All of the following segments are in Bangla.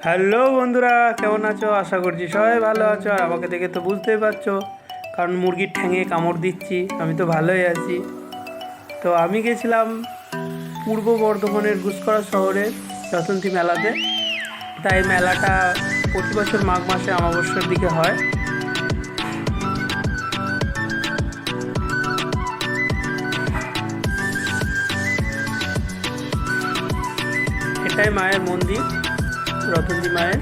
হ্যালো বন্ধুরা, কেমন আছো? আশা করছি সবাই ভালো আছো। আর আমাকে দেখে তো বুঝতেই পারছো, কারণ মুরগির ঠ্যাঙে কামড় দিচ্ছি। আমি তো ভালোই আছি। তো আমি গেছিলাম পূর্ব বর্ধমানের গুসকরা শহরের রতন্তী মেলাতে। তাই মেলাটা প্রতি বছর মাঘ মাসে অমাবস্যার দিকে হয়। এটাই মায়ের মন্দির, রতন্তী মায়ের।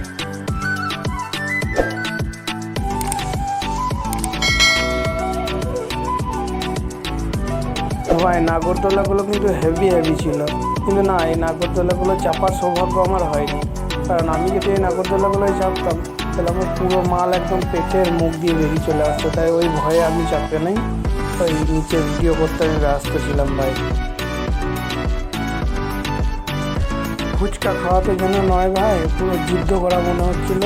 ভাই নাগরদোলাগুলো কিন্তু হেভি ছিল, কিন্তু না, এই নাগরদোলাগুলো চাপার সৌভাগ্য আমার হয়নি। কারণ আমি যদি এই নাগরদোলাগুলোয় চাপতাম তাহলে আমার পুরো মাল একদম পেটের মুখ দিয়ে বেরিয়ে চলে আসতো। তাই ওই ভয়ে আমি চাপতে নেই, ওই নিচে ভিডিও করতে আমি ব্যস্ত ছিলাম ভাই। ফুচকা খাওয়াতে যেন নয় ভাই, পুরো যুদ্ধ করা মনে হচ্ছিল।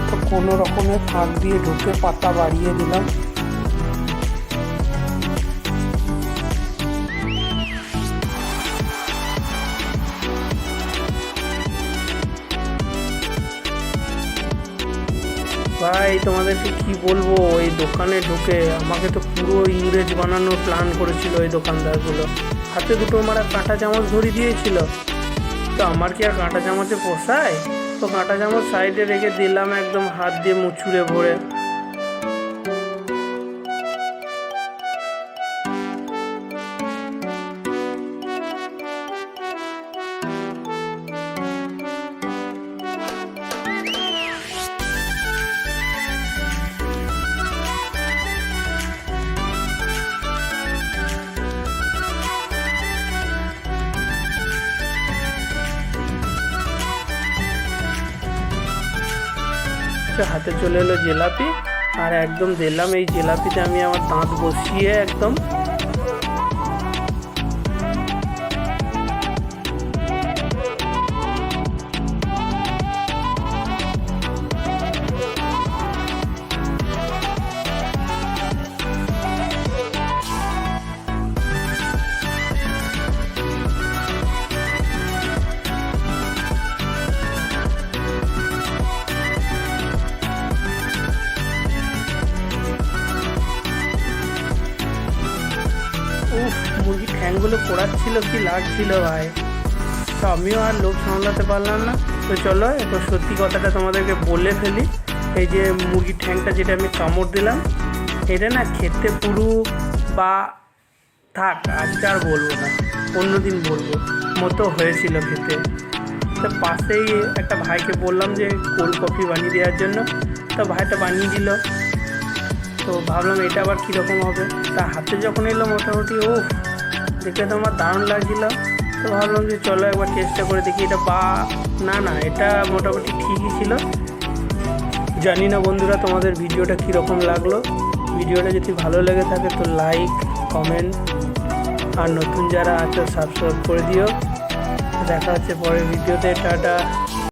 তো কোনো রকমের ফাঁক দিয়ে ঢুকে পাতা বাড়িয়ে দিলাম। ভাই তোমাদেরকে কি বলবো, এই দোকানে ঢুকে আমাকে তো পুরো ইংরেজ বানানোর প্ল্যান করেছিল এই দোকানদারগুলো। হাতে দুটো মারা কাঁটা চামচ ধরিয়ে দিয়েছিল। তো আমার কি আর কাঁটা চামচে পোষায়? তো কাঁটা চামচ সাইডে রেখে দিলাম একদম হাত দিয়ে মুচুরে ভরে। হাতে চলে এলো জিলাপি, আর একদম দিলাম এই জিলাপিতে আমি আমার দাঁত বসিয়ে একদম। মুরগির ঠ্যাংগুলো পোড়াচ্ছিল, কি লাগছিল ভাই। তো আমিও আর লোভ সামলাতে পারলাম না। তো চলো এবার সত্যি কথাটা তোমাদেরকে বলে ফেলি। এই যে মুরগির ঠ্যাংটা যেটা আমি কামড় দিলাম, এটা না খেতে পুরো বা থাক, আজকে আর বলবো না, অন্যদিন বলবো মতো হয়েছিল খেতে। তো পাশেই একটা ভাইকে বললাম যে কোল্ড কফি বানিয়ে দেওয়ার জন্য। তো ভাইটা বানিয়ে দিল। তো ভাবলাম এটা আবার কীরকম হবে। তা হাতে যখন এলো মোটামুটি দেখে তো আমার দারুণ লাগছিল। তো ভাবলাম যে চলো একবার চেষ্টা করে দেখি এটা না এটা মোটামুটি ঠিকই ছিল। জানি না বন্ধুরা তোমাদের ভিডিওটা কীরকম লাগলো। ভিডিওটা যদি ভালো লেগে থাকে তো লাইক, কমেন্ট, আর নতুন যারা আছো সাবস্ক্রাইব করে দিও। দেখা হচ্ছে পরের ভিডিওতে। টাটা।